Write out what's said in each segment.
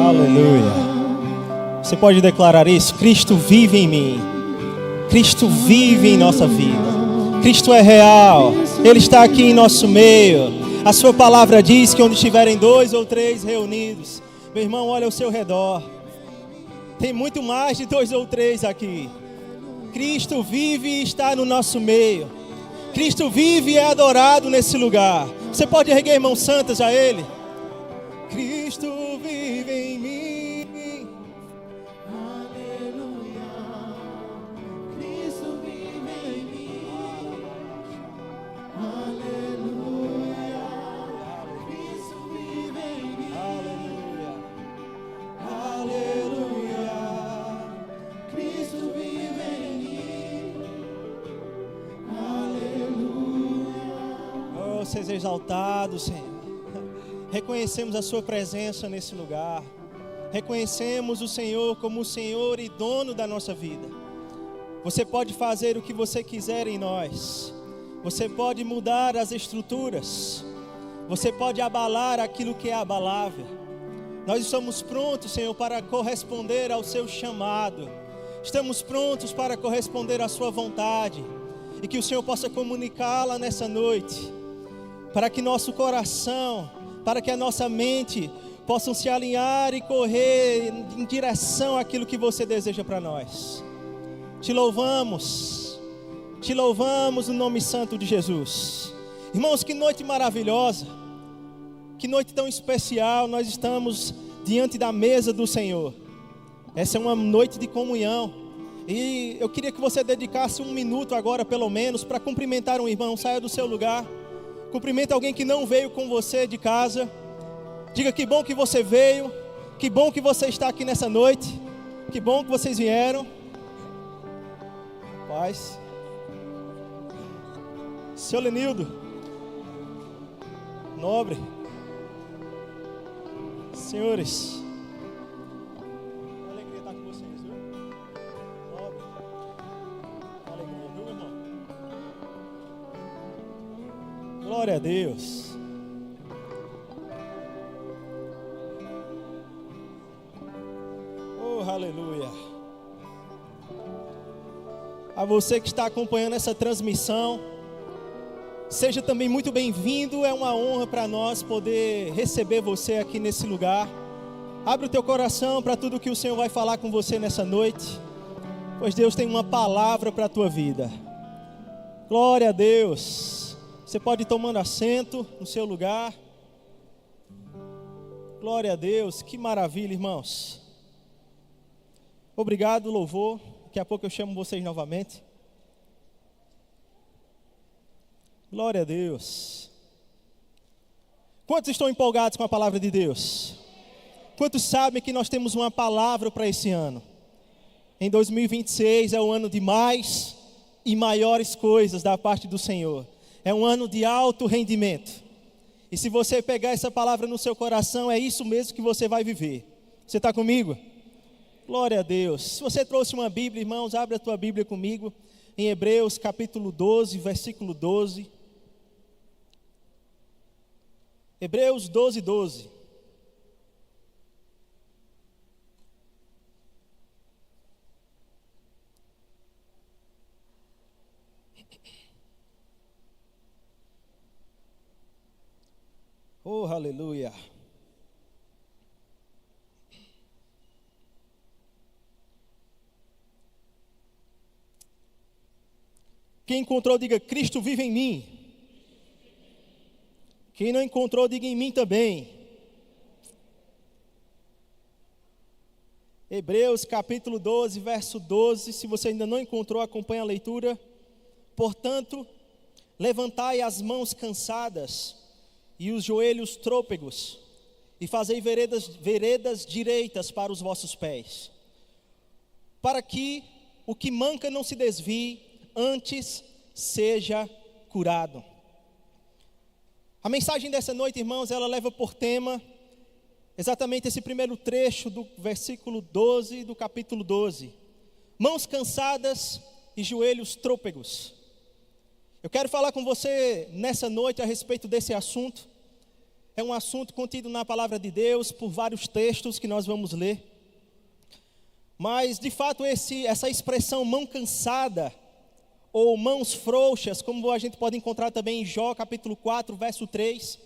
Aleluia. Você pode declarar isso? Cristo vive em mim. Cristo vive em nossa vida. Cristo é real. Ele está aqui em nosso meio. A sua palavra diz que onde estiverem 2 ou 3 reunidos, meu irmão, olha ao seu redor. Tem muito mais de 2 ou 3 aqui. Cristo vive e está no nosso meio. Cristo vive e é adorado nesse lugar. Você pode erguer mãos santas a Ele? Cristo vive em mim. Aleluia. Cristo vive em mim. Aleluia. Cristo vive em mim. Aleluia. Aleluia. Cristo vive em mim. Aleluia. Oh, seja exaltado, Senhor. Reconhecemos a sua presença nesse lugar. Reconhecemos o Senhor como o Senhor e dono da nossa vida. Você pode fazer o que você quiser em nós. Você pode mudar as estruturas. Você pode abalar aquilo que é abalável. Nós estamos prontos, Senhor, para corresponder ao seu chamado. Estamos prontos para corresponder à sua vontade. E que o Senhor possa comunicá-la nessa noite. Para que nosso coração, para que a nossa mente possam se alinhar e correr em direção àquilo que você deseja para nós. Te louvamos no nome santo de Jesus. Irmãos, que noite maravilhosa, que noite tão especial. Nós estamos diante da mesa do Senhor. Essa é uma noite de comunhão. E eu queria que você dedicasse 1 minuto agora, pelo menos, para cumprimentar um irmão. Saia do seu lugar. Cumprimente alguém que não veio com você de casa. Diga que bom que você veio. Que bom que você está aqui nessa noite. Que bom que vocês vieram. Paz. Seu Lenildo. Nobre. Senhores. Que alegria estar com vocês, viu? Nobre. Que alegria, viu, meu irmão? Glória a Deus. Oh, aleluia. A você que está acompanhando essa transmissão, seja também muito bem-vindo. É uma honra para nós poder receber você aqui nesse lugar. Abre o teu coração para tudo que o Senhor vai falar com você nessa noite, pois Deus tem uma palavra para a tua vida. Glória a Deus. Você pode ir tomando assento no seu lugar. Glória a Deus, que maravilha, irmãos. Obrigado, louvor. Daqui a pouco eu chamo vocês novamente. Glória a Deus. Quantos estão empolgados com a palavra de Deus? Quantos sabem que nós temos uma palavra para esse ano? Em 2026 é o ano de mais e maiores coisas da parte do Senhor. É um ano de alto rendimento. E se você pegar essa palavra no seu coração, é isso mesmo que você vai viver. Você está comigo? Glória a Deus. Se você trouxe uma Bíblia, irmãos, abre a tua Bíblia comigo. Em Hebreus capítulo 12, versículo 12. Hebreus 12, 12. Oh, aleluia. Quem encontrou, diga: Cristo vive em mim. Quem não encontrou, diga: em mim também. Hebreus capítulo 12, verso 12. Se você ainda não encontrou, acompanhe a leitura. Portanto, levantai as mãos cansadas e os joelhos trôpegos, e fazei veredas direitas para os vossos pés, para que o que manca não se desvie, antes seja curado. A mensagem dessa noite, irmãos, ela leva por tema exatamente esse primeiro trecho do versículo 12 do capítulo 12. Mãos cansadas e joelhos trôpegos. Eu quero falar com você nessa noite a respeito desse assunto. é um assunto contido na palavra de Deus por vários textos que nós vamos ler. Mas, de fato, essa expressão mão cansada ou mãos frouxas, como a gente pode encontrar também em Jó, capítulo 4, verso 3,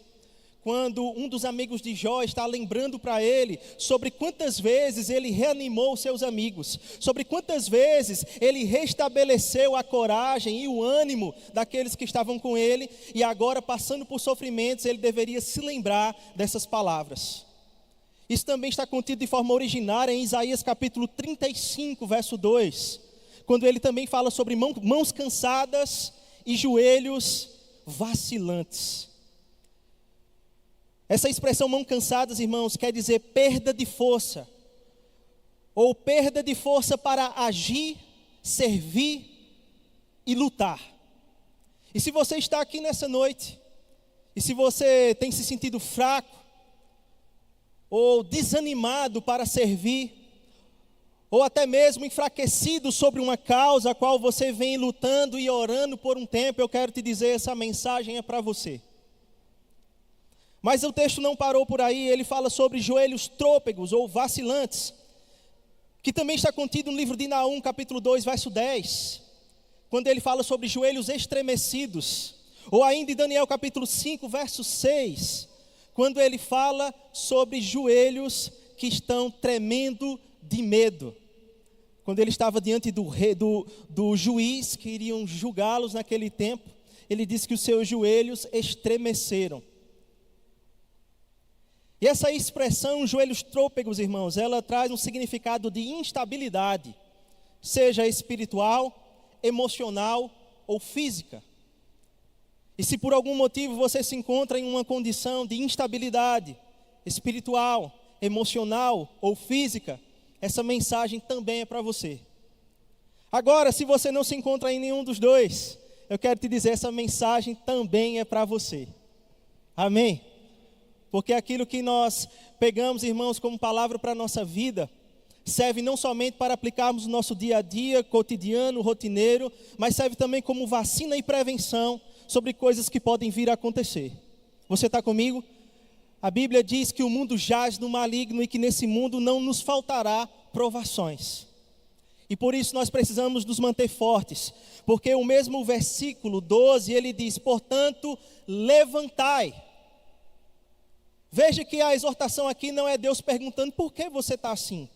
quando um dos amigos de Jó está lembrando para ele sobre quantas vezes ele reanimou seus amigos, sobre quantas vezes ele restabeleceu a coragem e o ânimo daqueles que estavam com ele, e agora, passando por sofrimentos, ele deveria se lembrar dessas palavras. Isso também está contido de forma originária em Isaías capítulo 35, verso 2, quando ele também fala sobre mãos cansadas e joelhos vacilantes. Essa expressão mãos cansadas, irmãos, quer dizer perda de força, ou perda de força para agir, servir e lutar. E se você está aqui nessa noite, e se você tem se sentido fraco, ou desanimado para servir, ou até mesmo enfraquecido sobre uma causa a qual você vem lutando e orando por um tempo, eu quero te dizer, essa mensagem é para você. Mas o texto não parou por aí, ele fala sobre joelhos trôpegos ou vacilantes, que também está contido no livro de Naum, capítulo 2, verso 10, quando ele fala sobre joelhos estremecidos, ou ainda em Daniel, capítulo 5, verso 6, quando ele fala sobre joelhos que estão tremendo de medo. Quando ele estava diante do juiz que iriam julgá-los naquele tempo, ele disse que os seus joelhos estremeceram. E essa expressão, joelhos trôpegos, irmãos, ela traz um significado de instabilidade, seja espiritual, emocional ou física. E se por algum motivo você se encontra em uma condição de instabilidade espiritual, emocional ou física, essa mensagem também é para você. Agora, se você não se encontra em nenhum dos dois, eu quero te dizer, essa mensagem também é para você. Amém? Porque aquilo que nós pegamos, irmãos, como palavra para a nossa vida, serve não somente para aplicarmos no nosso dia a dia, cotidiano, rotineiro, mas serve também como vacina e prevenção sobre coisas que podem vir a acontecer. Você está comigo? A Bíblia diz que o mundo jaz no maligno e que nesse mundo não nos faltará provações. E por isso nós precisamos nos manter fortes, porque o mesmo versículo 12, ele diz, portanto, levantai. Veja que a exortação aqui não é Deus perguntando por que você está assim.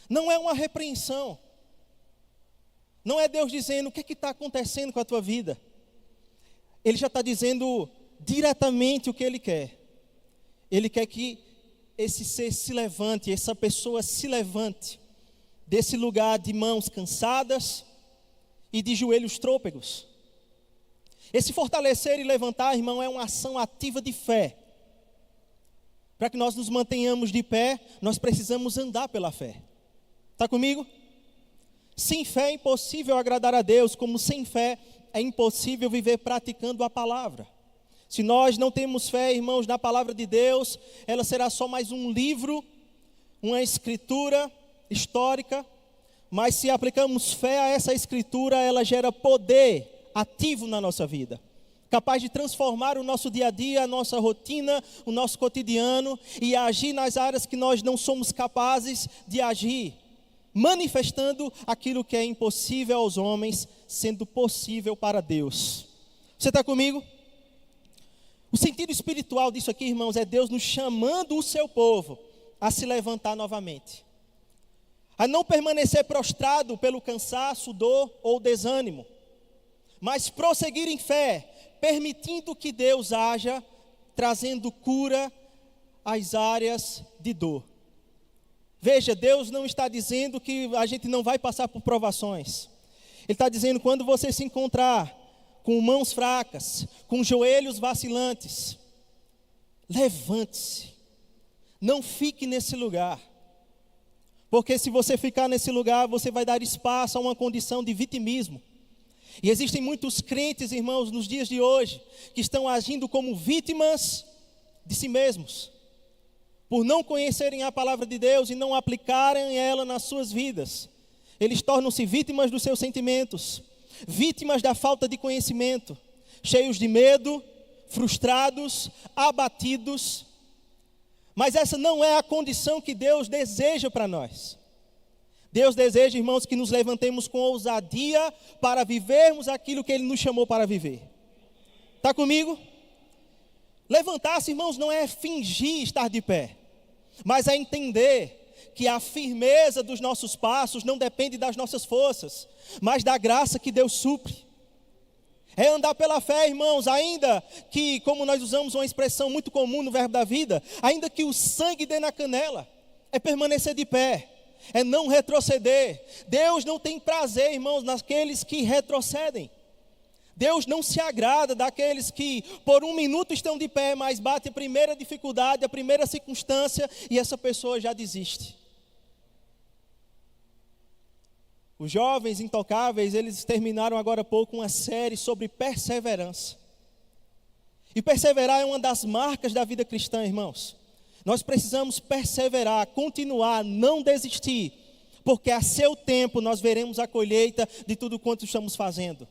Não é uma repreensão. Não é Deus dizendo o que está acontecendo com a tua vida. Ele já está dizendo diretamente o que Ele quer. Ele quer que esse ser se levante, essa pessoa se levante desse lugar de mãos cansadas e de joelhos trôpegos. Esse fortalecer e levantar, irmão, é uma ação ativa de fé. Para que nós nos mantenhamos de pé, nós precisamos andar pela fé. Está comigo? Sem fé é impossível agradar a Deus, como sem fé é impossível viver praticando a palavra. Se nós não temos fé, irmãos, na palavra de Deus, ela será só mais um livro, uma escritura histórica, mas se aplicamos fé a essa escritura, ela gera poder ativo na nossa vida, capaz de transformar o nosso dia a dia, a nossa rotina, o nosso cotidiano e agir nas áreas que nós não somos capazes de agir, manifestando aquilo que é impossível aos homens, sendo possível para Deus. Você está comigo? O sentido espiritual disso aqui, irmãos, é Deus nos chamando o seu povo a se levantar novamente, a não permanecer prostrado pelo cansaço, dor ou desânimo, mas prosseguir em fé, permitindo que Deus haja, trazendo cura às áreas de dor. Veja, Deus não está dizendo que a gente não vai passar por provações. Ele está dizendo, quando você se encontrar com mãos fracas, com joelhos vacilantes, levante-se, não fique nesse lugar, porque se você ficar nesse lugar, você vai dar espaço a uma condição de vitimismo. E existem muitos crentes, irmãos, nos dias de hoje, que estão agindo como vítimas de si mesmos, por não conhecerem a palavra de Deus e não aplicarem ela nas suas vidas. Eles tornam-se vítimas dos seus sentimentos, vítimas da falta de conhecimento, cheios de medo, frustrados, abatidos, Mas essa não é a condição que Deus deseja para nós. Deus deseja, irmãos, que nos levantemos com ousadia para vivermos aquilo que Ele nos chamou para viver. Está comigo? Levantar-se, irmãos, não é fingir estar de pé, mas é entender que a firmeza dos nossos passos não depende das nossas forças, mas da graça que Deus supre. É andar pela fé, irmãos, ainda que, como nós usamos uma expressão muito comum no Verbo da Vida, ainda que o sangue dê na canela, é permanecer de pé, é não retroceder. Deus não tem prazer, irmãos, naqueles que retrocedem. Deus não se agrada daqueles que por um minuto estão de pé, mas bate a primeira dificuldade, a primeira circunstância e essa pessoa já desiste. Os jovens intocáveis, eles terminaram agora há pouco uma série sobre perseverança. E perseverar é uma das marcas da vida cristã, irmãos. Nós precisamos perseverar, continuar, não desistir, porque a seu tempo nós veremos a colheita de tudo quanto estamos fazendo.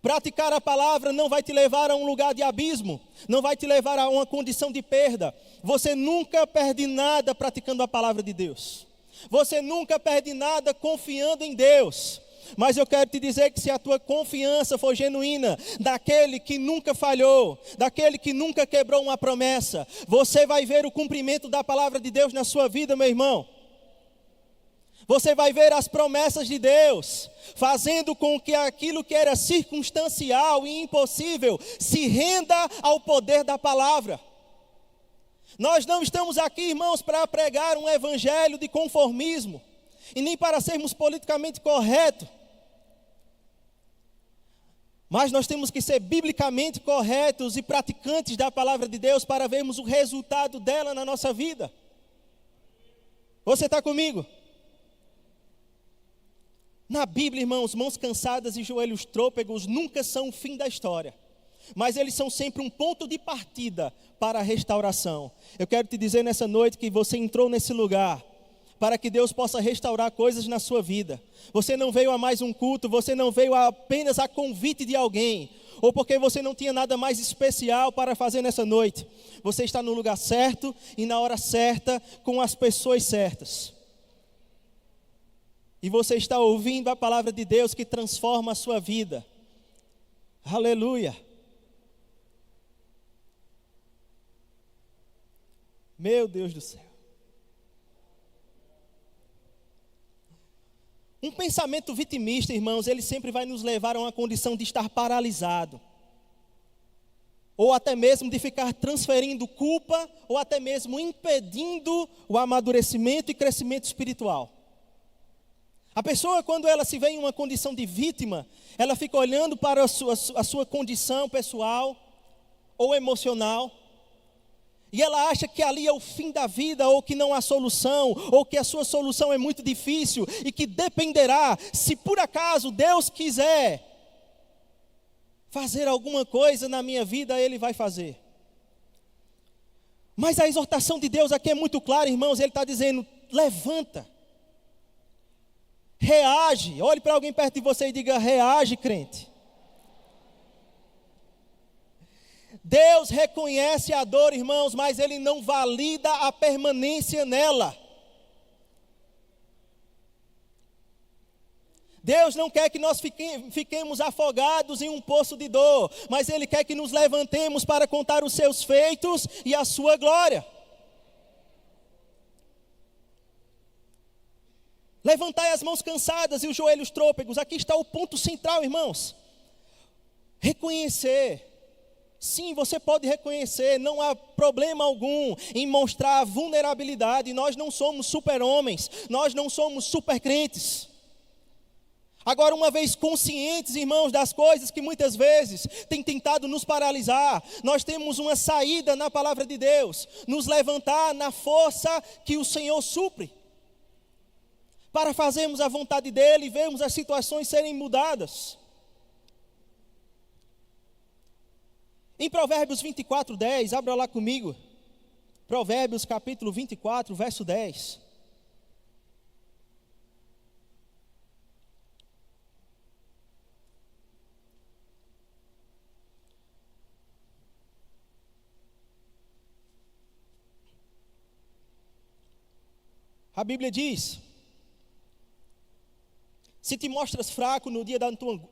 Praticar a palavra não vai te levar a um lugar de abismo, não vai te levar a uma condição de perda. Você nunca perde nada praticando a palavra de Deus. Você nunca perde nada confiando em Deus. Mas eu quero te dizer que se a tua confiança for genuína, daquele que nunca falhou, daquele que nunca quebrou uma promessa, você vai ver o cumprimento da palavra de Deus na sua vida, meu irmão. Você vai ver as promessas de Deus, fazendo com que aquilo que era circunstancial e impossível, se renda ao poder da palavra. Nós não estamos aqui, irmãos, para pregar um evangelho de conformismo, e nem para sermos politicamente corretos. Mas nós temos que ser biblicamente corretos e praticantes da palavra de Deus para vermos o resultado dela na nossa vida. Você está comigo? Na Bíblia, irmãos, mãos cansadas e joelhos trôpegos nunca são o fim da história, mas eles são sempre um ponto de partida para a restauração. Eu quero te dizer nessa noite que você entrou nesse lugar para que Deus possa restaurar coisas na sua vida. Você não veio a mais um culto, você não veio apenas a convite de alguém, ou porque você não tinha nada mais especial para fazer nessa noite. Você está no lugar certo e na hora certa, com as pessoas certas. E você está ouvindo a palavra de Deus que transforma a sua vida. Aleluia. Meu Deus do céu. Um pensamento vitimista, irmãos, ele sempre vai nos levar a uma condição de estar paralisado. Ou até mesmo de ficar transferindo culpa, ou até mesmo impedindo o amadurecimento e crescimento espiritual. A pessoa, quando ela se vê em uma condição de vítima, ela fica olhando para a sua condição pessoal ou emocional, e ela acha que ali é o fim da vida, ou que não há solução, ou que a sua solução é muito difícil, e que dependerá, se por acaso Deus quiser fazer alguma coisa na minha vida, Ele vai fazer. Mas a exortação de Deus aqui é muito clara, irmãos. Ele está dizendo: levanta, reage. Olhe para alguém perto de você e diga: reage, crente. Deus reconhece a dor, irmãos, mas Ele não valida a permanência nela. Deus não quer que nós fiquemos afogados em um poço de dor, mas Ele quer que nos levantemos para contar os seus feitos e a sua glória. Levantai as mãos cansadas e os joelhos trôpegos. Aqui está o ponto central, irmãos. Reconhecer. Sim, você pode reconhecer, não há problema algum em mostrar vulnerabilidade. Nós não somos super-homens, nós não somos super-crentes. Agora, uma vez conscientes, irmãos, das coisas que muitas vezes têm tentado nos paralisar, nós temos uma saída na palavra de Deus, nos levantar na força que o Senhor supre, para fazermos a vontade dEle e vermos as situações serem mudadas. Em Provérbios 24:10, abra lá comigo. Provérbios capítulo 24, verso 10. A Bíblia diz: se te mostras fraco no dia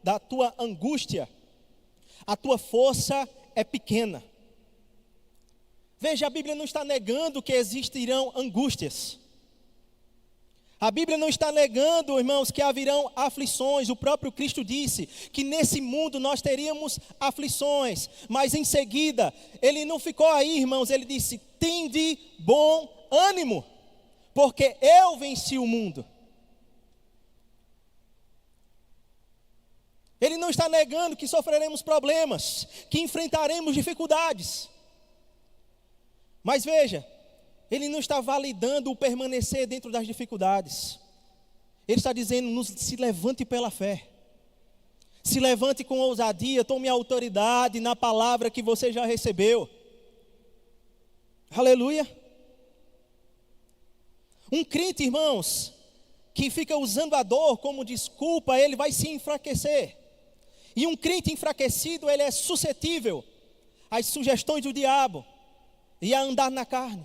da tua angústia, a tua força é pequena. Veja, a Bíblia não está negando que existirão angústias. A Bíblia não está negando, irmãos, que haverão aflições. O próprio Cristo disse que nesse mundo nós teríamos aflições. Mas em seguida, ele não ficou aí, irmãos. Ele disse: tende bom ânimo, porque eu venci o mundo. Ele não está negando que sofreremos problemas, que enfrentaremos dificuldades. Mas veja, ele não está validando o permanecer dentro das dificuldades. Ele está dizendo: se levante pela fé. Se levante com ousadia, tome autoridade na palavra que você já recebeu. Aleluia. Um crente, irmãos, que fica usando a dor como desculpa, ele vai se enfraquecer. E um crente enfraquecido, ele é suscetível às sugestões do diabo e a andar na carne.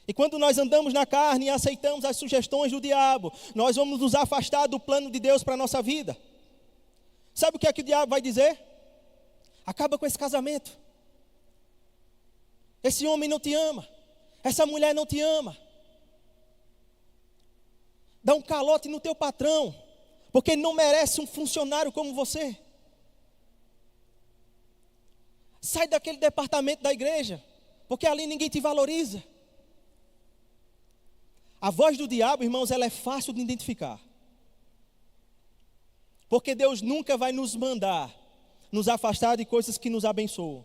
E quando nós andamos na carne e aceitamos as sugestões do diabo, nós vamos nos afastar do plano de Deus para a nossa vida. Sabe o que é que o diabo vai dizer? Acaba com esse casamento. Esse homem não te ama. Essa mulher não te ama. Dá um calote no teu patrão, porque ele não merece um funcionário como você. Sai daquele departamento da igreja, porque ali ninguém te valoriza. A voz do diabo, irmãos, ela é fácil de identificar. Porque Deus nunca vai nos mandar nos afastar de coisas que nos abençoam.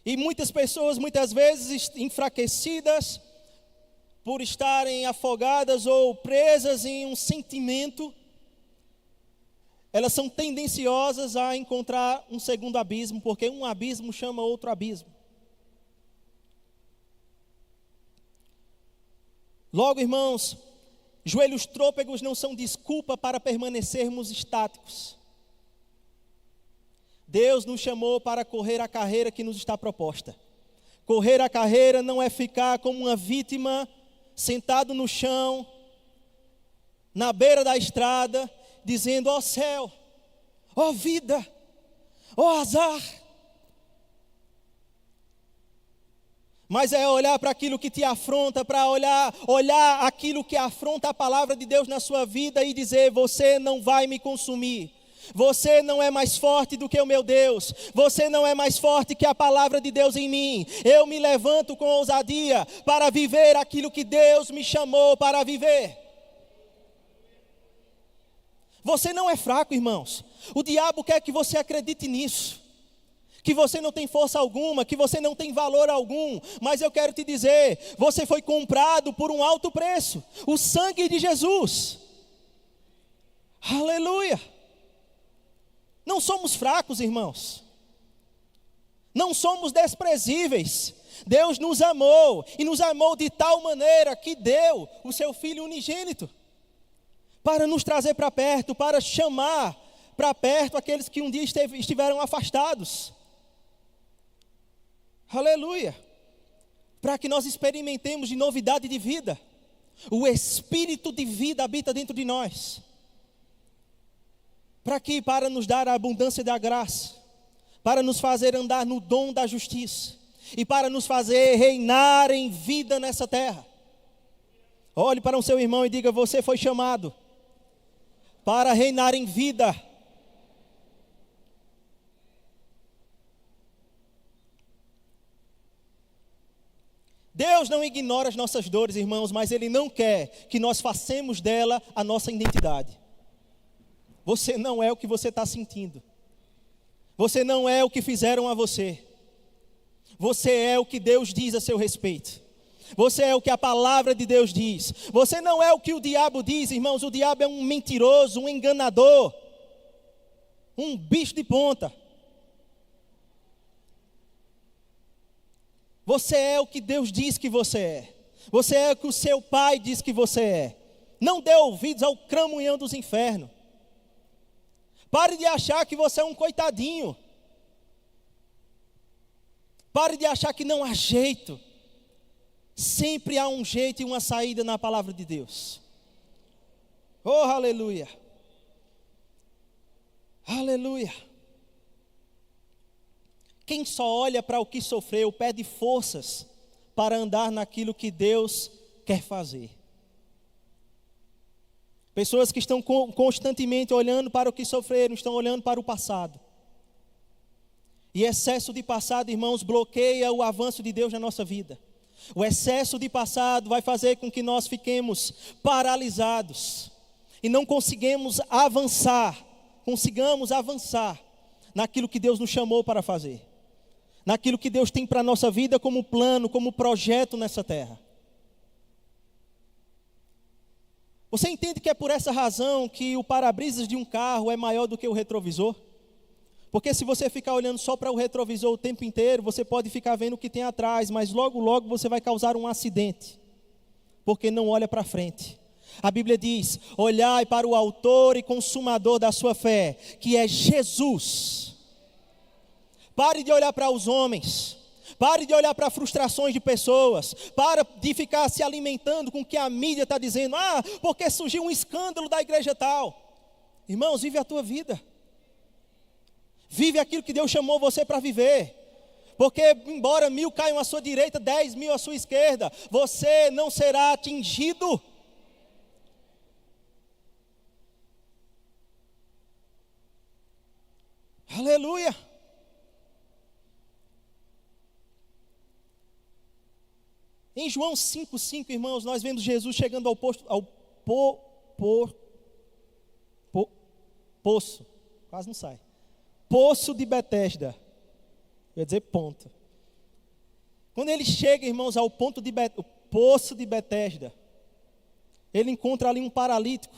E muitas pessoas, muitas vezes, enfraquecidas, por estarem afogadas ou presas em um sentimento, elas são tendenciosas a encontrar um segundo abismo, porque um abismo chama outro abismo. Logo, irmãos, joelhos trôpegos não são desculpa para permanecermos estáticos. Deus nos chamou para correr a carreira que nos está proposta. Correr a carreira não é ficar como uma vítima, sentado no chão, na beira da estrada, dizendo: ó céu, ó vida, ó azar. Mas é olhar para aquilo que te afronta, para olhar aquilo que afronta a palavra de Deus na sua vida e dizer: você não vai me consumir. Você não é mais forte do que o meu Deus. Você não é mais forte que a palavra de Deus em mim. Eu me levanto com ousadia para viver aquilo que Deus me chamou para viver. Você não é fraco, irmãos. O diabo quer que você acredite nisso, que você não tem força alguma, que você não tem valor algum. Mas eu quero te dizer, você foi comprado por um alto preço, o sangue de Jesus. Aleluia. Não somos fracos, irmãos. Não somos desprezíveis. Deus nos amou, e nos amou de tal maneira que deu o seu Filho unigênito, para nos trazer para perto, para chamar para perto aqueles que um dia estiveram afastados. Aleluia. Para que nós experimentemos de novidade de vida. O Espírito de vida habita dentro de nós. Para nos dar a abundância da graça, para nos fazer andar no dom da justiça, e para nos fazer reinar em vida nessa terra. Olhe para o seu irmão e diga: você foi chamado para reinar em vida. Deus não ignora as nossas dores, irmãos, mas Ele não quer que nós façamos dela a nossa identidade. Você não é o que você está sentindo. Você não é o que fizeram a você. Você é o que Deus diz a seu respeito. Você é o que a palavra de Deus diz. Você não é o que o diabo diz, irmãos. O diabo é um mentiroso, um enganador, um bicho de ponta. Você é o que Deus diz que você é. Você é o que o seu pai diz que você é. Não dê ouvidos ao cramunhão dos infernos. Pare de achar que você é um coitadinho. Pare de achar que não há jeito. Sempre há um jeito e uma saída na palavra de Deus. Oh, aleluia. Aleluia. Quem só olha para o que sofreu, perde forças para andar naquilo que Deus quer fazer. Pessoas que estão constantemente olhando para o que sofreram, estão olhando para o passado. E excesso de passado, irmãos, bloqueia o avanço de Deus na nossa vida. O excesso de passado vai fazer com que nós fiquemos paralisados e não consigamos avançar naquilo que Deus nos chamou para fazer, naquilo que Deus tem para a nossa vida como plano, como projeto nessa terra. Você entende que é por essa razão que o para-brisas de um carro é maior do que o retrovisor? Porque se você ficar olhando só para o retrovisor o tempo inteiro, você pode ficar vendo o que tem atrás, mas logo, logo você vai causar um acidente, porque não olha para frente. A Bíblia diz: olhai para o autor e consumador da sua fé, que é Jesus. Pare de olhar para os homens, pare de olhar para frustrações de pessoas, para de ficar se alimentando com o que a mídia está dizendo. Porque surgiu um escândalo da igreja tal. Irmãos, vive a tua vida. Vive aquilo que Deus chamou você para viver. Porque embora 1000 caiam à sua direita, 10.000 à sua esquerda, você não será atingido. Aleluia. Em João 5,5, irmãos, nós vemos Jesus chegando ao poço, quase não sai, poço de Betesda, eu ia dizer ponto. Quando ele chega, irmãos, ao poço de Betesda, ele encontra ali um paralítico.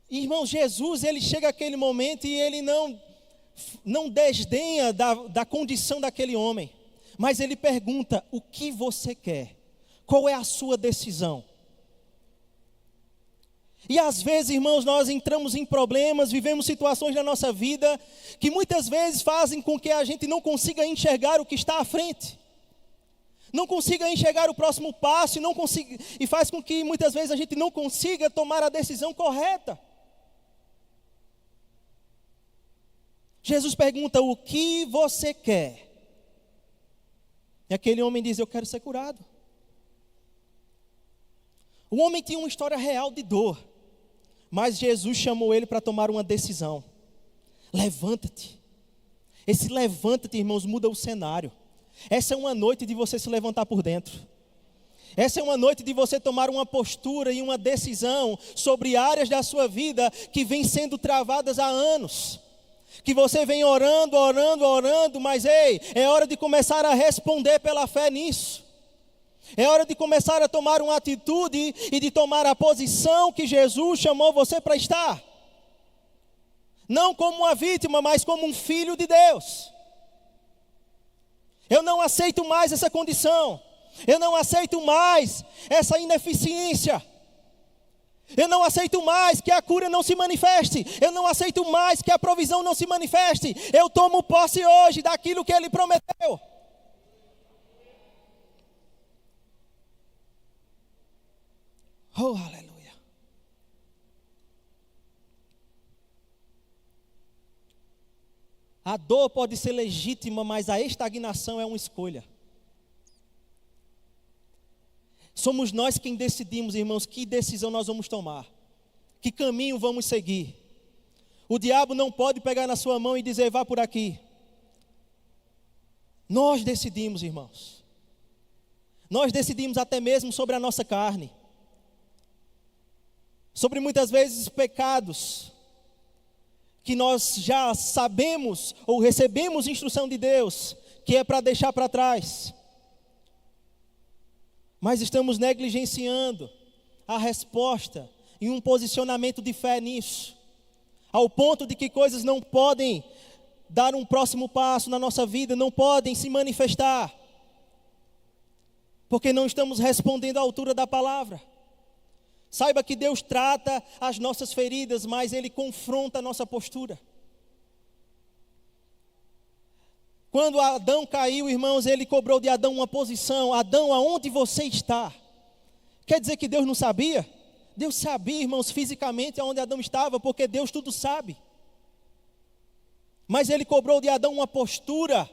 E, irmãos, Jesus, ele chega àquele momento e ele não desdenha da condição daquele homem, mas ele pergunta: o que você quer? Qual é a sua decisão? E às vezes, irmãos, nós entramos em problemas, vivemos situações na nossa vida que muitas vezes fazem com que a gente não consiga enxergar o que está à frente, não consiga enxergar o próximo passo e faz com que muitas vezes a gente não consiga tomar a decisão correta. Jesus pergunta: o que você quer? E aquele homem diz: eu quero ser curado. O homem tinha uma história real de dor, mas Jesus chamou ele para tomar uma decisão. Levanta-te. Esse levanta-te, irmãos, muda o cenário. Essa é uma noite de você se levantar por dentro. Essa é uma noite de você tomar uma postura e uma decisão sobre áreas da sua vida que vêm sendo travadas há anos. Que você vem orando, mas é hora de começar a responder pela fé nisso. É hora de começar a tomar uma atitude e de tomar a posição que Jesus chamou você para estar. Não como uma vítima, mas como um filho de Deus. Eu não aceito mais essa condição. Eu não aceito mais essa ineficiência. Eu não aceito mais que a cura não se manifeste. Eu não aceito mais que a provisão não se manifeste. Eu tomo posse hoje daquilo que Ele prometeu. Oh, aleluia. A dor pode ser legítima, mas a estagnação é uma escolha. Somos nós quem decidimos, irmãos, que decisão nós vamos tomar, que caminho vamos seguir. O diabo não pode pegar na sua mão e dizer: vá por aqui. Nós decidimos, irmãos. Nós decidimos até mesmo sobre a nossa carne, sobre muitas vezes pecados que nós já sabemos ou recebemos instrução de Deus que é para deixar para trás. Mas estamos negligenciando a resposta e um posicionamento de fé nisso, ao ponto de que coisas não podem dar um próximo passo na nossa vida, não podem se manifestar, porque não estamos respondendo à altura da palavra. Saiba que Deus trata as nossas feridas, mas Ele confronta a nossa postura. Quando Adão caiu, irmãos, ele cobrou de Adão uma posição. Adão, aonde você está? Quer dizer que Deus não sabia? Deus sabia, irmãos, fisicamente aonde Adão estava, porque Deus tudo sabe. Mas ele cobrou de Adão uma postura.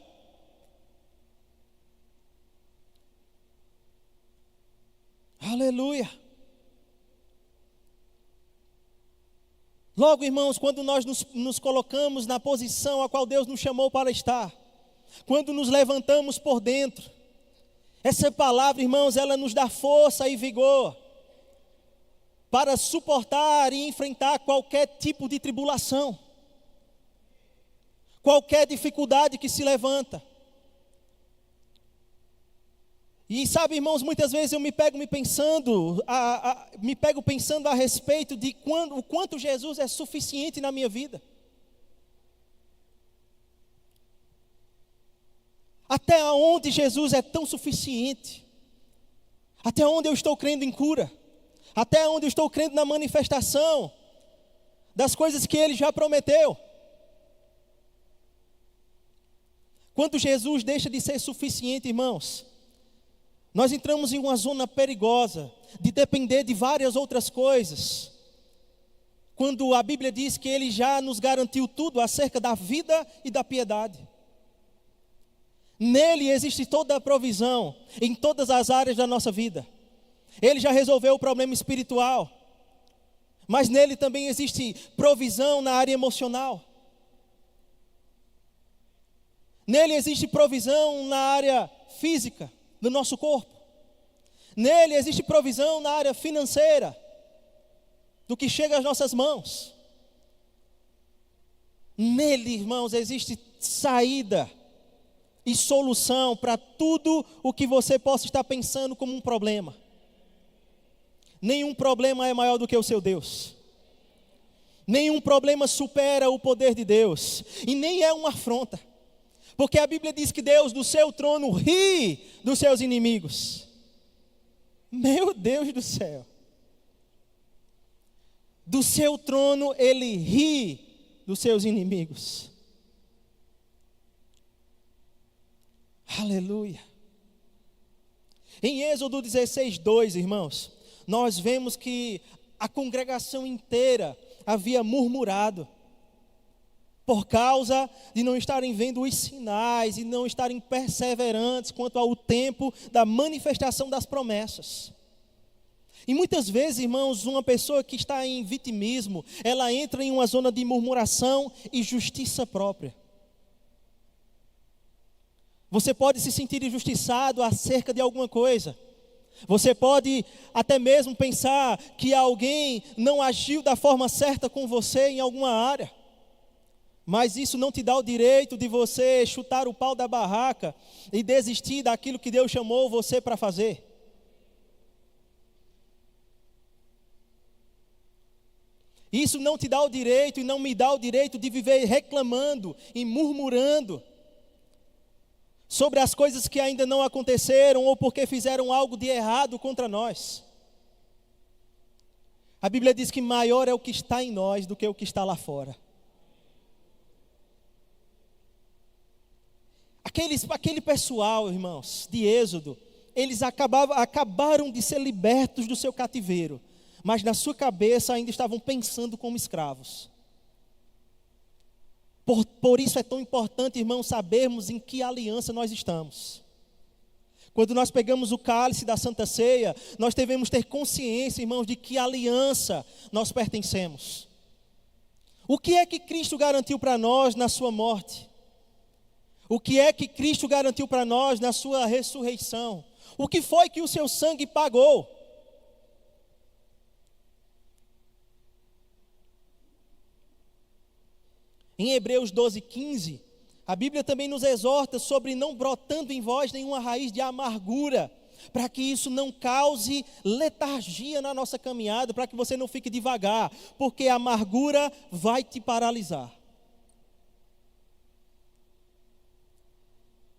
Aleluia. Logo, irmãos, quando nós nos colocamos na posição a qual Deus nos chamou para estar, quando nos levantamos por dentro, essa palavra, irmãos, ela nos dá força e vigor para suportar e enfrentar qualquer tipo de tribulação, qualquer dificuldade que se levanta. E sabe, irmãos, muitas vezes eu me pego pensando a respeito de o quanto Jesus é suficiente na minha vida. Até onde Jesus é tão suficiente? Até onde eu estou crendo em cura? Até onde eu estou crendo na manifestação das coisas que Ele já prometeu? Quando Jesus deixa de ser suficiente, irmãos, nós entramos em uma zona perigosa de depender de várias outras coisas. Quando a Bíblia diz que Ele já nos garantiu tudo acerca da vida e da piedade. Nele existe toda a provisão em todas as áreas da nossa vida. Ele já resolveu o problema espiritual, mas nele também existe provisão na área emocional. Nele existe provisão na área física do nosso corpo. Nele existe provisão na área financeira, do que chega às nossas mãos. Nele, irmãos, existe saída e solução para tudo o que você possa estar pensando como um problema. Nenhum problema é maior do que o seu Deus. Nenhum problema supera o poder de Deus. E nem é uma afronta. Porque a Bíblia diz que Deus do seu trono ri dos seus inimigos. Meu Deus do céu. Do seu trono Ele ri dos seus inimigos. Aleluia. Em Êxodo 16:2, irmãos, nós vemos que a congregação inteira havia murmurado por causa de não estarem vendo os sinais e não estarem perseverantes quanto ao tempo da manifestação das promessas. E muitas vezes, irmãos, uma pessoa que está em vitimismo, ela entra em uma zona de murmuração e justiça própria. Você pode se sentir injustiçado acerca de alguma coisa. Você pode até mesmo pensar que alguém não agiu da forma certa com você em alguma área. Mas isso não te dá o direito de você chutar o pau da barraca e desistir daquilo que Deus chamou você para fazer. Isso não te dá o direito e não me dá o direito de viver reclamando e murmurando sobre as coisas que ainda não aconteceram ou porque fizeram algo de errado contra nós. A Bíblia diz que maior é o que está em nós do que o que está lá fora. Aquele pessoal, irmãos, de Êxodo, eles acabaram de ser libertos do seu cativeiro, mas na sua cabeça ainda estavam pensando como escravos. Por isso é tão importante, irmãos, sabermos em que aliança nós estamos. Quando nós pegamos o cálice da Santa Ceia, nós devemos ter consciência, irmãos, de que aliança nós pertencemos. O que é que Cristo garantiu para nós na sua morte? O que é que Cristo garantiu para nós na sua ressurreição? O que foi que o seu sangue pagou? Em Hebreus 12:15, a Bíblia também nos exorta sobre não brotando em vós nenhuma raiz de amargura, para que isso não cause letargia na nossa caminhada, para que você não fique devagar, porque a amargura vai te paralisar.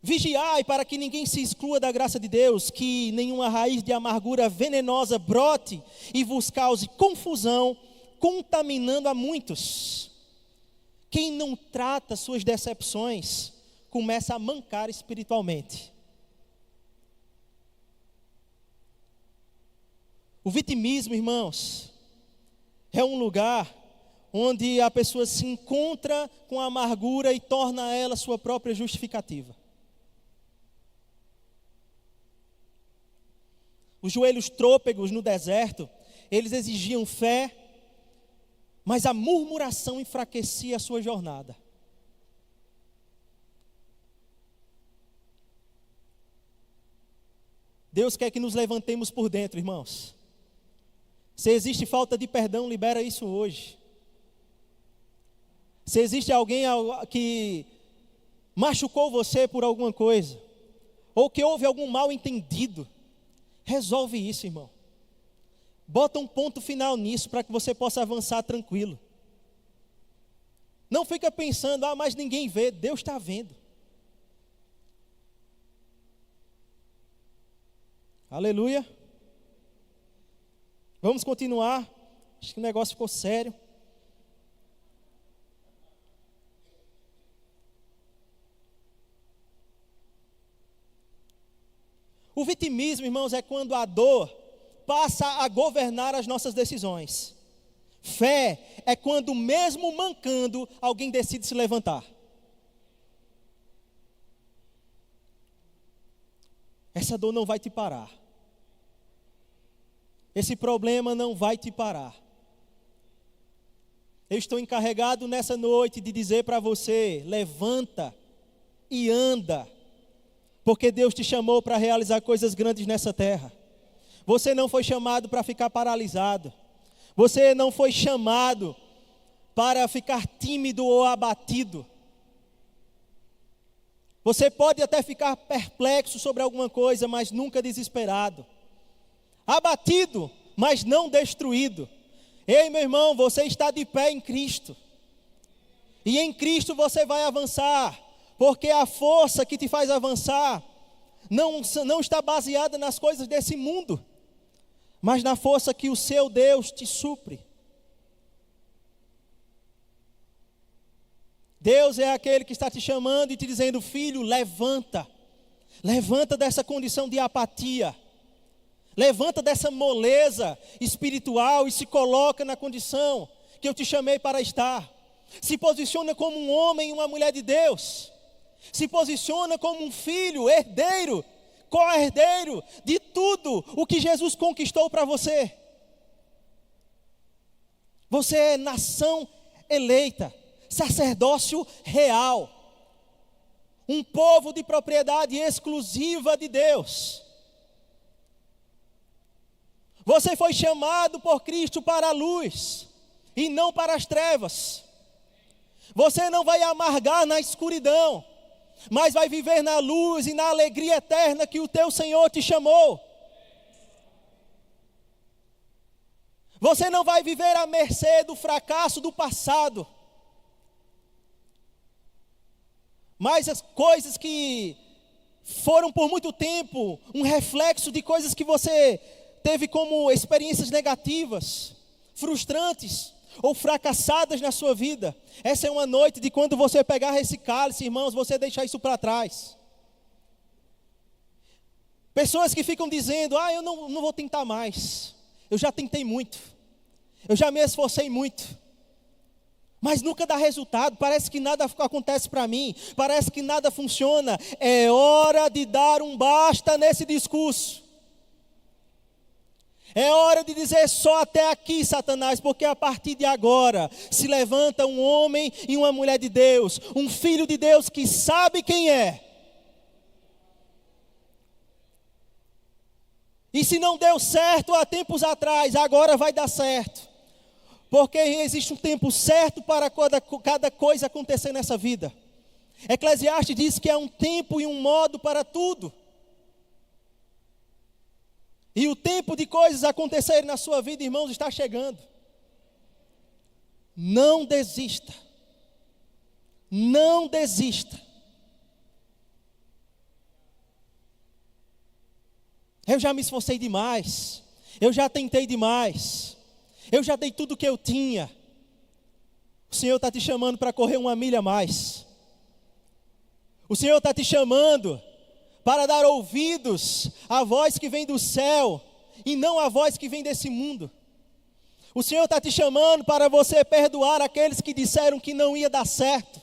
Vigiai para que ninguém se exclua da graça de Deus, que nenhuma raiz de amargura venenosa brote e vos cause confusão, contaminando a muitos. Quem não trata suas decepções começa a mancar espiritualmente. O vitimismo, irmãos, é um lugar onde a pessoa se encontra com a amargura e torna ela sua própria justificativa. Os joelhos trôpegos no deserto, eles exigiam fé, mas a murmuração enfraquecia a sua jornada. Deus quer que nos levantemos por dentro, irmãos. Se existe falta de perdão, libera isso hoje. Se existe alguém que machucou você por alguma coisa, ou que houve algum mal entendido, resolve isso, irmão. Bota um ponto final nisso para que você possa avançar tranquilo. Não fica pensando, mas ninguém vê. Deus está vendo. Aleluia. Vamos continuar. Acho que o negócio ficou sério. O vitimismo, irmãos, é quando a dor passa a governar as nossas decisões. Fé é quando, mesmo mancando, alguém decide se levantar. Essa dor não vai te parar. Esse problema não vai te parar. Eu estou encarregado nessa noite de dizer para você: levanta e anda, porque Deus te chamou para realizar coisas grandes nessa terra. Você não foi chamado para ficar paralisado. Você não foi chamado para ficar tímido ou abatido. Você pode até ficar perplexo sobre alguma coisa, mas nunca desesperado. Abatido, mas não destruído. Ei, meu irmão, você está de pé em Cristo. E em Cristo você vai avançar, porque a força que te faz avançar não está baseada nas coisas desse mundo, mas na força que o seu Deus te supre. Deus é aquele que está te chamando e te dizendo: filho, levanta. Levanta dessa condição de apatia. Levanta dessa moleza espiritual e se coloca na condição que eu te chamei para estar. Se posiciona como um homem e uma mulher de Deus. Se posiciona como um filho, herdeiro, co-herdeiro de tudo o que Jesus conquistou para você. Você é nação eleita, sacerdócio real, um povo de propriedade exclusiva de Deus. Você foi chamado por Cristo para a luz e não para as trevas. Você não vai amargar na escuridão, mas vai viver na luz e na alegria eterna que o teu Senhor te chamou. Você não vai viver à mercê do fracasso do passado, mas as coisas que foram por muito tempo um reflexo de coisas que você teve como experiências negativas, frustrantes ou fracassadas na sua vida. Essa é uma noite de quando você pegar esse cálice, irmãos, você deixar isso para trás. Pessoas que ficam dizendo: eu não vou tentar mais. Eu já tentei muito. Eu já me esforcei muito. Mas nunca dá resultado, parece que nada acontece para mim, parece que nada funciona. É hora de dar um basta nesse discurso. É hora de dizer: só até aqui, Satanás, porque a partir de agora se levanta um homem e uma mulher de Deus, um filho de Deus que sabe quem é. E se não deu certo há tempos atrás, agora vai dar certo. Porque existe um tempo certo para cada coisa acontecer nessa vida. Eclesiastes diz que há um tempo e um modo para tudo. E o tempo de coisas acontecerem na sua vida, irmãos, está chegando. Não desista. Não desista. Eu já me esforcei demais. Eu já tentei demais. Eu já dei tudo o que eu tinha. O Senhor está te chamando para correr 1 milha a mais. O Senhor está te chamando para dar ouvidos à voz que vem do céu e não à voz que vem desse mundo. O Senhor está te chamando para você perdoar aqueles que disseram que não ia dar certo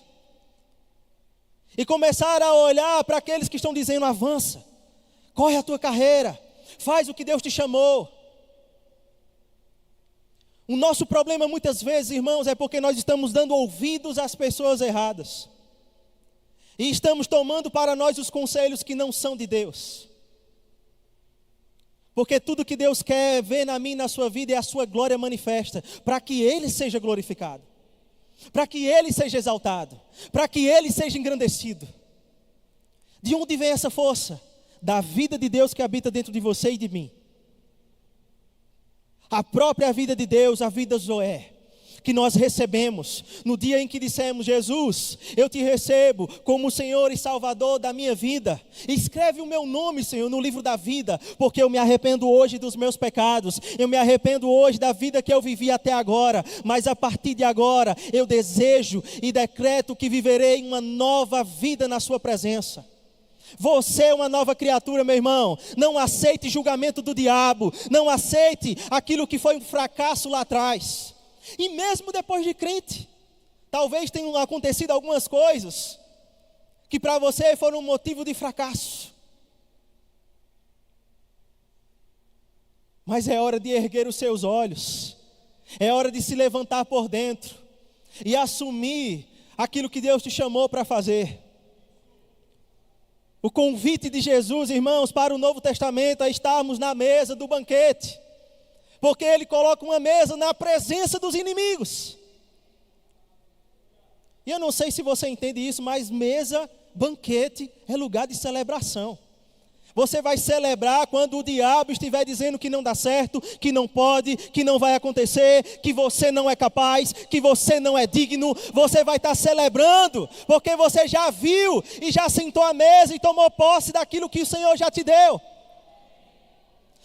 e começar a olhar para aqueles que estão dizendo: avança, corre a tua carreira, faz o que Deus te chamou. O nosso problema muitas vezes, irmãos, é porque nós estamos dando ouvidos às pessoas erradas. E estamos tomando para nós os conselhos que não são de Deus. Porque tudo que Deus quer ver na minha e na sua vida é a sua glória manifesta, para que Ele seja glorificado, para que Ele seja exaltado, para que Ele seja engrandecido. De onde vem essa força? Da vida de Deus que habita dentro de você e de mim. A própria vida de Deus, a vida Zoé, que nós recebemos no dia em que dissemos: Jesus, eu te recebo como Senhor e Salvador da minha vida. Escreve o meu nome, Senhor, no livro da vida, porque eu me arrependo hoje dos meus pecados, eu me arrependo hoje da vida que eu vivi até agora, mas a partir de agora eu desejo e decreto que viverei uma nova vida na sua presença. Você é uma nova criatura, meu irmão. Não aceite julgamento do diabo, não aceite aquilo que foi um fracasso lá atrás. E mesmo depois de crente, talvez tenham acontecido algumas coisas que para você foram um motivo de fracasso. Mas é hora de erguer os seus olhos, é hora de se levantar por dentro e assumir aquilo que Deus te chamou para fazer. O convite de Jesus, irmãos, para o Novo Testamento é estarmos na mesa do banquete. Porque Ele coloca uma mesa na presença dos inimigos. E eu não sei se você entende isso, mas mesa, banquete, é lugar de celebração. Você vai celebrar quando o diabo estiver dizendo que não dá certo, que não pode, que não vai acontecer, que você não é capaz, que você não é digno. Você vai estar celebrando, porque você já viu e já sentou à mesa e tomou posse daquilo que o Senhor já te deu.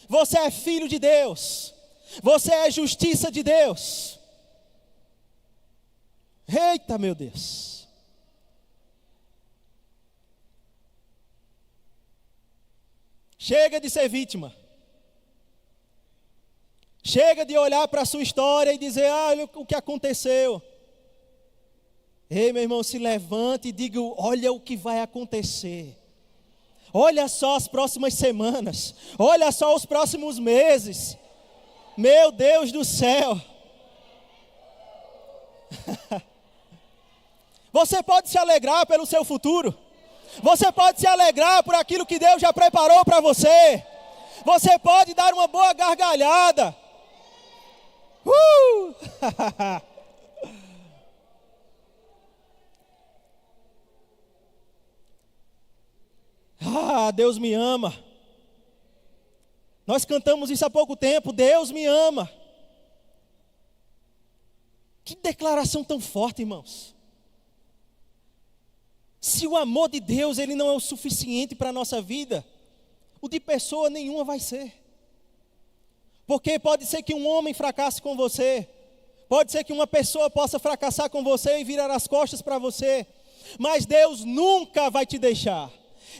Você é filho de Deus. Você é justiça de Deus. Eita, meu Deus. Chega de ser vítima. Chega de olhar para a sua história e dizer: olha o que aconteceu. Ei, meu irmão, se levante e diga: olha o que vai acontecer. Olha só as próximas semanas. Olha só os próximos meses. Meu Deus do céu. Você pode se alegrar pelo seu futuro. Você pode se alegrar por aquilo que Deus já preparou para você. Você pode dar uma boa gargalhada. Deus me ama. Nós cantamos isso há pouco tempo. Deus me ama. Que declaração tão forte, irmãos. Se o amor de Deus ele não é o suficiente para a nossa vida, o de pessoa nenhuma vai ser. Porque pode ser que um homem fracasse com você, pode ser que uma pessoa possa fracassar com você e virar as costas para você, mas Deus nunca vai te deixar.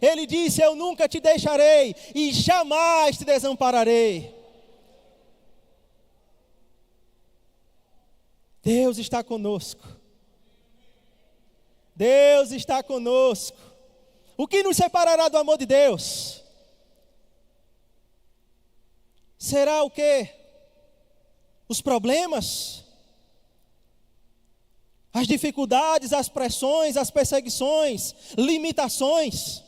Ele disse: eu nunca te deixarei e jamais te desampararei. Deus está conosco. Deus está conosco. O que nos separará do amor de Deus? Será o quê? Os problemas? As dificuldades, as pressões, as perseguições, limitações?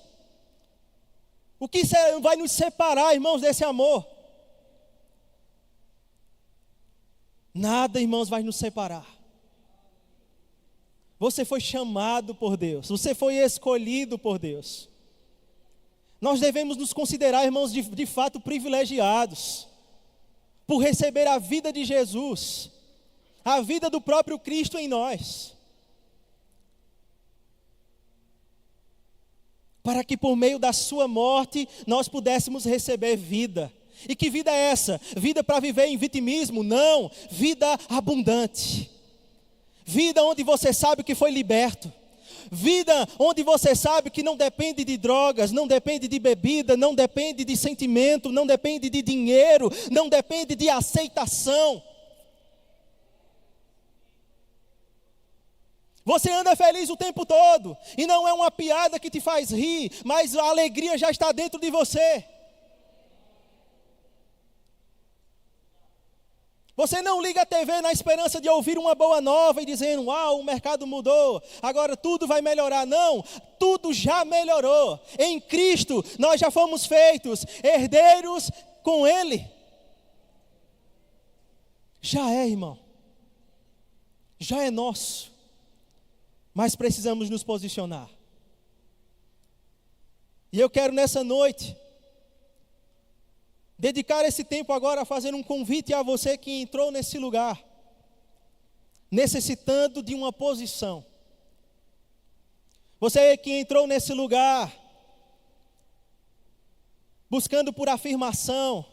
O que vai nos separar, irmãos, desse amor? Nada, irmãos, vai nos separar. Você foi chamado por Deus, você foi escolhido por Deus. Nós devemos nos considerar, irmãos, de fato privilegiados, por receber a vida de Jesus, a vida do próprio Cristo em nós. Para que por meio da sua morte, nós pudéssemos receber vida. E que vida é essa? Vida para viver em vitimismo? Não, vida abundante. Vida onde você sabe que foi liberto. Vida onde você sabe que não depende de drogas, não depende de bebida, não depende de sentimento, não depende de dinheiro, não depende de aceitação. Você anda feliz o tempo todo, e não é uma piada que te faz rir, mas a alegria já está dentro de você. Você não liga a TV na esperança de ouvir uma boa nova e dizendo, uau, o mercado mudou, agora tudo vai melhorar. Não, tudo já melhorou. Em Cristo nós já fomos feitos herdeiros com Ele. Já é, irmão. Já é nosso. Mas precisamos nos posicionar. E eu quero nessa noite dedicar esse tempo agora a fazer um convite a você que entrou nesse lugar, necessitando de uma posição. Você que entrou nesse lugar, buscando por afirmação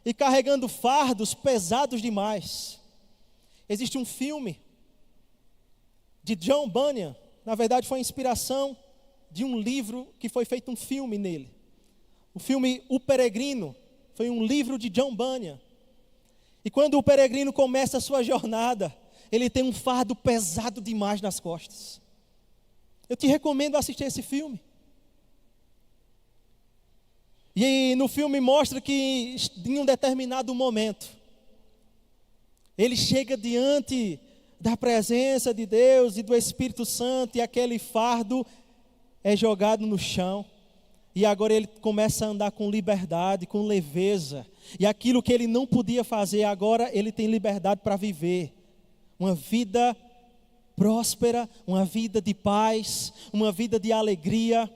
e carregando fardos pesados demais. Existe um filme de John Bunyan, na verdade foi a inspiração de um livro que foi feito um filme nele. O filme O Peregrino foi um livro de John Bunyan. E quando o peregrino começa a sua jornada, ele tem um fardo pesado demais nas costas. Eu te recomendo assistir esse filme. E no filme mostra que em um determinado momento, ele chega diante da presença de Deus e do Espírito Santo, e aquele fardo é jogado no chão, e agora ele começa a andar com liberdade, com leveza, e aquilo que ele não podia fazer, agora ele tem liberdade para viver uma vida próspera, uma vida de paz, uma vida de alegria,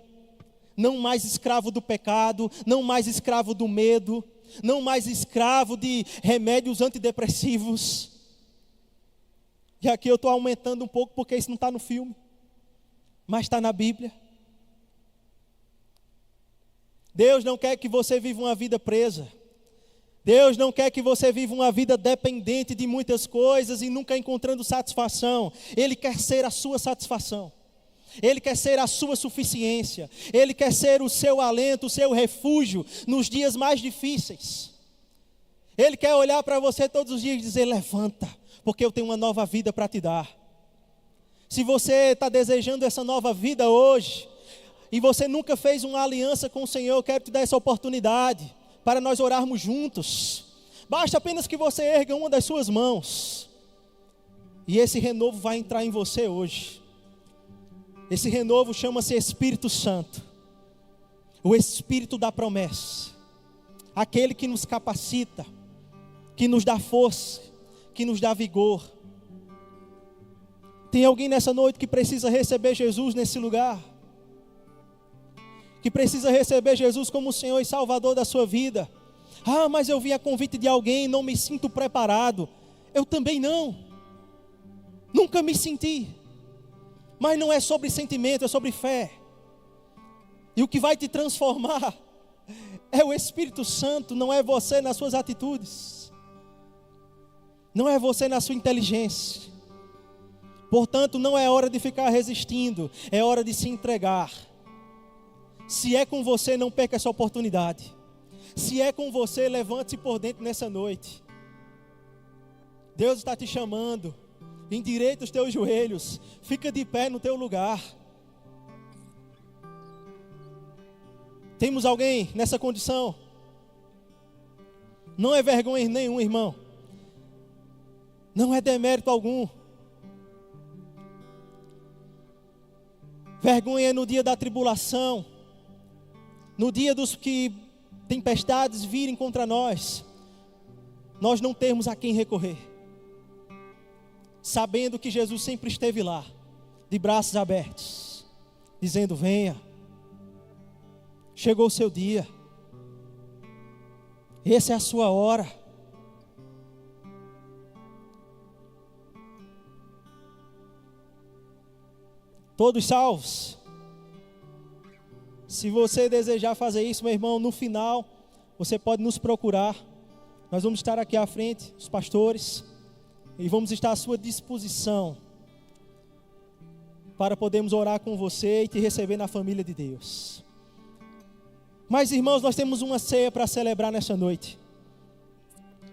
não mais escravo do pecado, não mais escravo do medo, não mais escravo de remédios antidepressivos. E aqui eu estou aumentando um pouco porque isso não está no filme, mas está na Bíblia. Deus não quer que você viva uma vida presa. Deus não quer que você viva uma vida dependente de muitas coisas e nunca encontrando satisfação. Ele quer ser a sua satisfação. Ele quer ser a sua suficiência. Ele quer ser o seu alento, o seu refúgio nos dias mais difíceis. Ele quer olhar para você todos os dias e dizer, levanta, porque eu tenho uma nova vida para te dar. Se você está desejando essa nova vida hoje, e você nunca fez uma aliança com o Senhor, eu quero te dar essa oportunidade, para nós orarmos juntos. Basta apenas que você erga uma das suas mãos, e esse renovo vai entrar em você hoje. Esse renovo chama-se Espírito Santo, o Espírito da promessa, aquele que nos capacita, que nos dá força, que nos dá vigor. Tem alguém nessa noite que precisa receber Jesus nesse lugar? Que precisa receber Jesus como o Senhor e Salvador da sua vida? Ah, mas eu vim a convite de alguém e não me sinto preparado. Eu também não. Nunca me senti. Mas não é sobre sentimento, é sobre fé. E o que vai te transformar é o Espírito Santo, não é você nas suas atitudes. Não é você na sua inteligência. Portanto, não é hora de ficar resistindo, é hora de se entregar. Se é com você, não perca essa oportunidade. Se é com você, levante-se por dentro nessa noite. Deus está te chamando. Endireita os teus joelhos. Fica de pé no teu lugar. Temos alguém nessa condição? Não é vergonha nenhuma, irmão. Não é demérito algum. Vergonha é no dia da tribulação, no dia dos que tempestades virem contra nós, nós não termos a quem recorrer, sabendo que Jesus sempre esteve lá, de braços abertos, dizendo, venha, chegou o seu dia, essa é a sua hora. Todos salvos? Se você desejar fazer isso, meu irmão, no final, você pode nos procurar. Nós vamos estar aqui à frente, os pastores, e vamos estar à sua disposição para podermos orar com você e te receber na família de Deus. Mas, irmãos, nós temos uma ceia para celebrar nessa noite.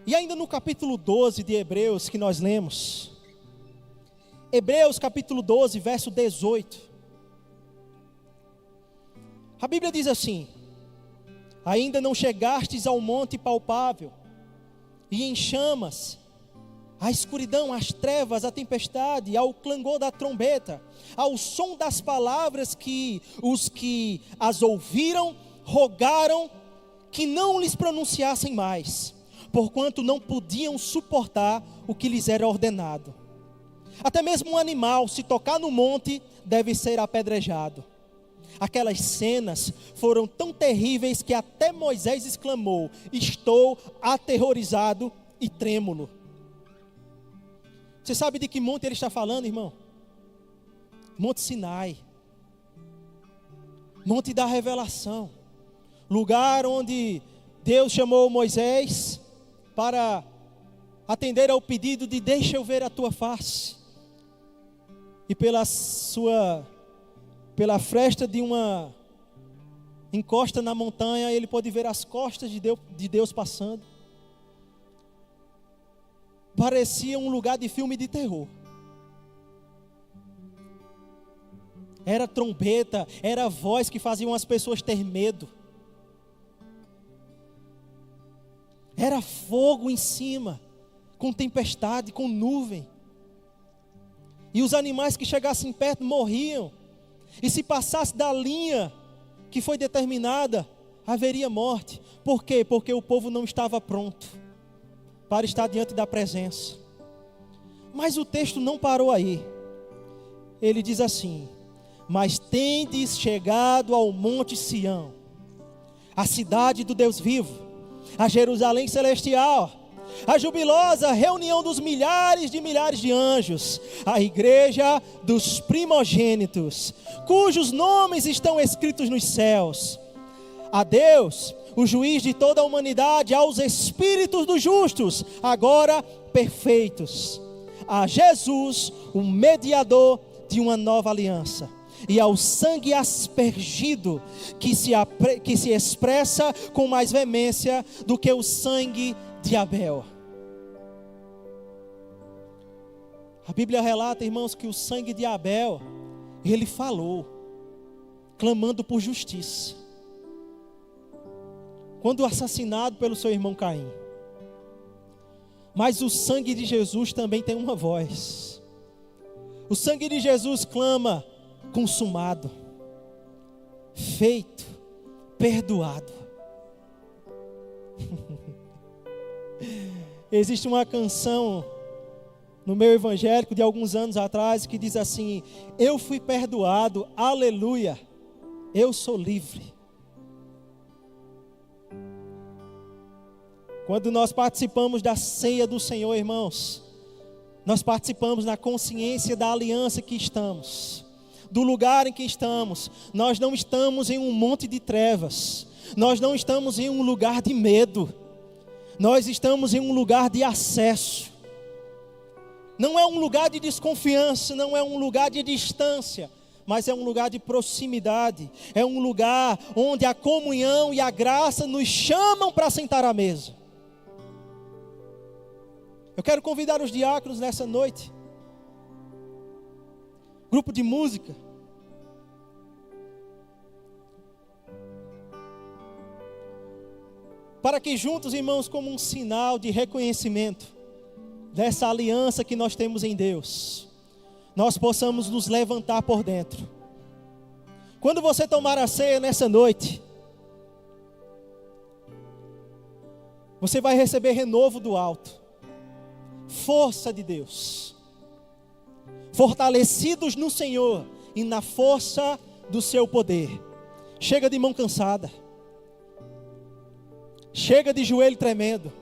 E ainda no capítulo 12 de Hebreus que nós lemos, Hebreus capítulo 12, verso 18, a Bíblia diz assim: ainda não chegastes ao monte palpável, e em chamas, a escuridão, as trevas, a tempestade, ao clangor da trombeta, ao som das palavras que os que as ouviram rogaram que não lhes pronunciassem mais, porquanto não podiam suportar o que lhes era ordenado. Até mesmo um animal, se tocar no monte, deve ser apedrejado. Aquelas cenas foram tão terríveis que até Moisés exclamou: estou aterrorizado e trêmulo. Você sabe de que monte ele está falando, irmão? Monte Sinai, monte da revelação, lugar onde Deus chamou Moisés para atender ao pedido de deixa eu ver a tua face. E pela fresta de uma encosta na montanha, ele pôde ver as costas de Deus passando. Parecia um lugar de filme de terror. Era trombeta, era voz que faziam as pessoas ter medo. Era fogo em cima, com tempestade, com nuvem. E os animais que chegassem perto morriam. E se passasse da linha que foi determinada, haveria morte. Por quê? Porque o povo não estava pronto para estar diante da presença. Mas o texto não parou aí. Ele diz assim: mas tendes chegado ao monte Sião, a cidade do Deus vivo, a Jerusalém celestial, a jubilosa reunião dos milhares de anjos, a igreja dos primogênitos, cujos nomes estão escritos nos céus. A Deus, o juiz de toda a humanidade, aos espíritos dos justos, agora perfeitos, a Jesus, o mediador de uma nova aliança, e ao sangue aspergido, que se expressa com mais veemência do que o sangue de Abel. A Bíblia relata, irmãos, que o sangue de Abel, ele falou, clamando por justiça, quando assassinado pelo seu irmão Caim. Mas o sangue de Jesus também tem uma voz. O sangue de Jesus clama: consumado, feito, perdoado. Existe uma canção no meio evangélico de alguns anos atrás que diz assim: eu fui perdoado, aleluia, eu sou livre. Quando nós participamos da ceia do Senhor, irmãos, nós participamos na consciência da aliança que estamos, do lugar em que estamos. Nós não estamos em um monte de trevas, nós não estamos em um lugar de medo, nós estamos em um lugar de acesso. Não é um lugar de desconfiança, não é um lugar de distância, mas é um lugar de proximidade. É um lugar onde a comunhão e a graça nos chamam para sentar à mesa. Eu quero convidar os diáconos nessa noite, grupo de música, para que juntos, irmãos, como um sinal de reconhecimento dessa aliança que nós temos em Deus, nós possamos nos levantar por dentro. Quando você tomar a ceia nessa noite, você vai receber renovo do alto, força de Deus, fortalecidos no Senhor e na força do seu poder. Chega de mão cansada, chega de joelho tremendo.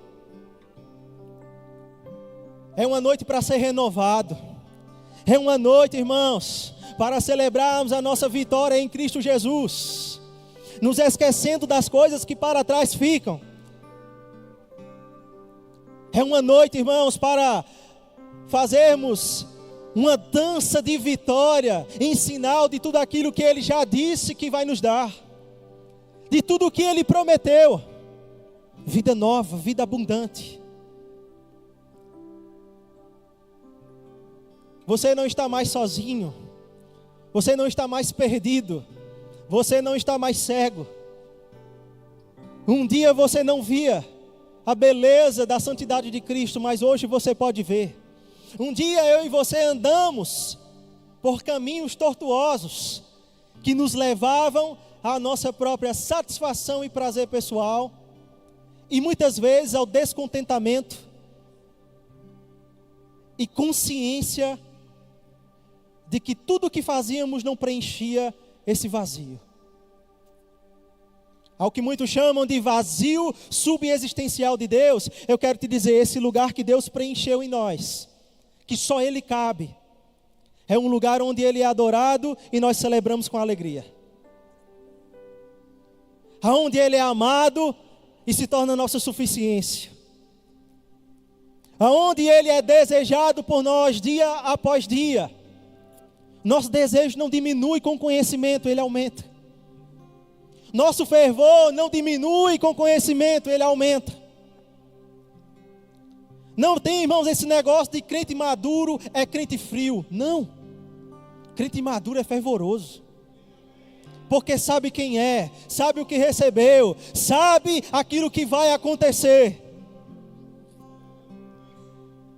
É uma noite para ser renovado. É uma noite, irmãos, para celebrarmos a nossa vitória em Cristo Jesus, nos esquecendo das coisas que para trás ficam. É uma noite, irmãos, para fazermos uma dança de vitória em sinal de tudo aquilo que Ele já disse que vai nos dar, de tudo o que Ele prometeu, vida nova, vida abundante. Você não está mais sozinho, você não está mais perdido, você não está mais cego. Um dia você não via a beleza da santidade de Cristo, mas hoje você pode ver. Um dia eu e você andamos por caminhos tortuosos, que nos levavam à nossa própria satisfação e prazer pessoal, e muitas vezes ao descontentamento e consciência de que tudo o que fazíamos não preenchia esse vazio. Ao que muitos chamam de vazio subexistencial de Deus, eu quero te dizer, esse lugar que Deus preencheu em nós, que só Ele cabe, é um lugar onde Ele é adorado e nós celebramos com alegria. Aonde Ele é amado e se torna nossa suficiência. Aonde Ele é desejado por nós dia após dia. Nosso desejo não diminui com conhecimento, ele aumenta. Nosso fervor não diminui com conhecimento, ele aumenta. Não tem, irmãos, esse negócio de crente maduro é crente frio. Não. Crente maduro é fervoroso. Porque sabe quem é, sabe o que recebeu, sabe aquilo que vai acontecer.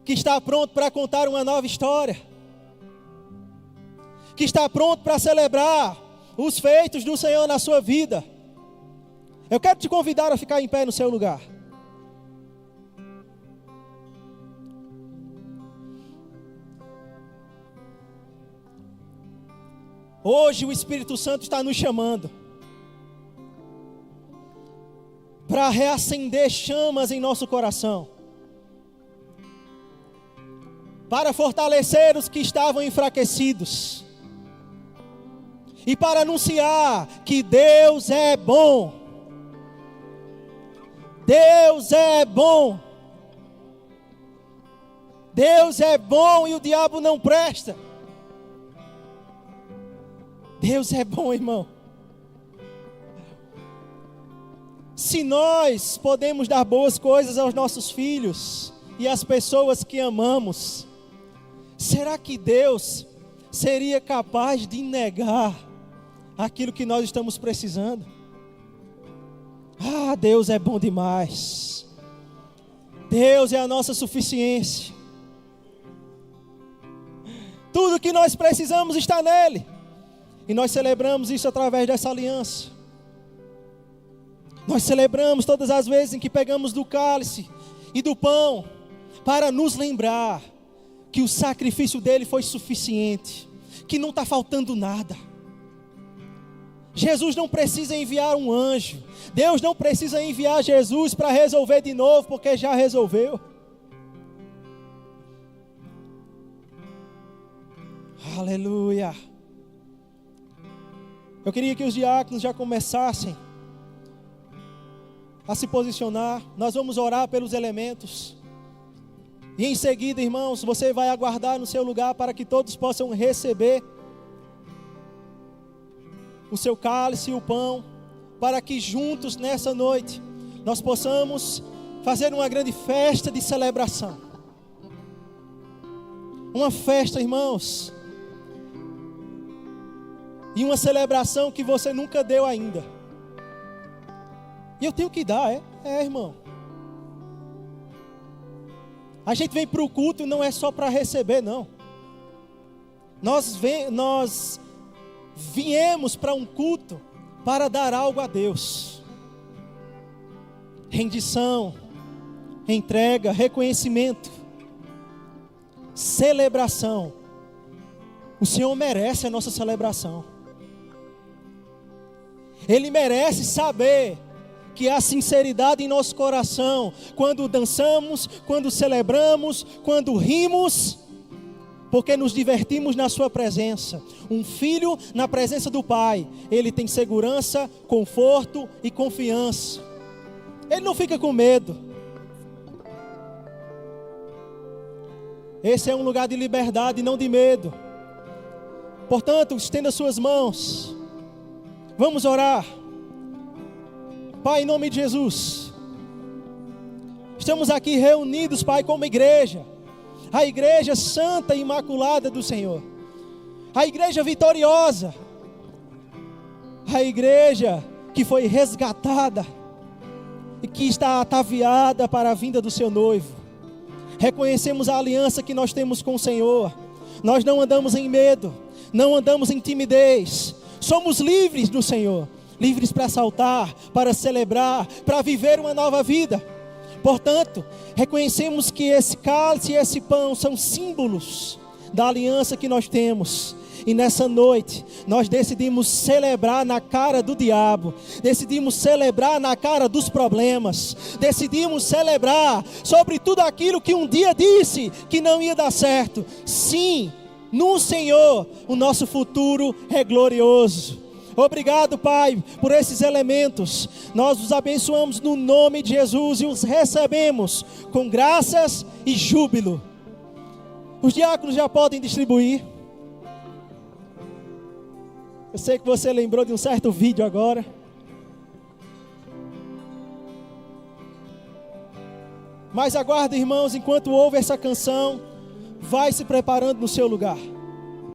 Que está pronto para contar uma nova história. Que está pronto para celebrar os feitos do Senhor na sua vida. Eu quero te convidar a ficar em pé no seu lugar. Hoje o Espírito Santo está nos chamando para reacender chamas em nosso coração, para fortalecer os que estavam enfraquecidos, e para anunciar que Deus é bom. Deus é bom. Deus é bom e o diabo não presta. Deus é bom, irmão. Se nós podemos dar boas coisas aos nossos filhos e às pessoas que amamos, será que Deus seria capaz de negar aquilo que nós estamos precisando? Ah, Deus é bom demais. Deus é a nossa suficiência. Tudo que nós precisamos está nele. E nós celebramos isso através dessa aliança. Nós celebramos todas as vezes em que pegamos do cálice e do pão, para nos lembrar que o sacrifício dele foi suficiente, que não está faltando nada. Jesus não precisa enviar um anjo. Deus não precisa enviar Jesus para resolver de novo, porque já resolveu. Aleluia. Eu queria que os diáconos já começassem a se posicionar. Nós vamos orar pelos elementos. E em seguida, irmãos, você vai aguardar no seu lugar para que todos possam receber o seu cálice e o pão, para que juntos nessa noite nós possamos fazer uma grande festa de celebração. Uma festa, irmãos, e uma celebração que você nunca deu ainda. E eu tenho que dar, irmão. A gente vem para o culto não é só para receber, não. Nós viemos para um culto para dar algo a Deus. Rendição, entrega, reconhecimento, celebração. O Senhor merece a nossa celebração. Ele merece saber que há sinceridade em nosso coração, quando dançamos, quando celebramos, quando rimos, porque nos divertimos na sua presença. Um filho na presença do Pai, ele tem segurança, conforto e confiança. Ele não fica com medo. Esse é um lugar de liberdade e não de medo. Portanto, estenda suas mãos. Vamos orar. Pai, em nome de Jesus, estamos aqui reunidos, Pai, como igreja. A igreja santa e imaculada do Senhor. A igreja vitoriosa. A igreja que foi resgatada e que está ataviada para a vinda do seu noivo. Reconhecemos a aliança que nós temos com o Senhor. Nós não andamos em medo, não andamos em timidez. Somos livres do Senhor, livres para saltar, para celebrar, para viver uma nova vida. Portanto, reconhecemos que esse cálice e esse pão são símbolos da aliança que nós temos. E nessa noite, nós decidimos celebrar na cara do diabo, decidimos celebrar na cara dos problemas, decidimos celebrar sobre tudo aquilo que um dia disse que não ia dar certo. Sim, no Senhor, o nosso futuro é glorioso. Obrigado, Pai, por esses elementos. Nós os abençoamos no nome de Jesus e os recebemos com graças e júbilo. Os diáconos já podem distribuir. Eu sei que você lembrou de um certo vídeo agora. Mas aguarda, irmãos, enquanto ouve essa canção, vai se preparando no seu lugar.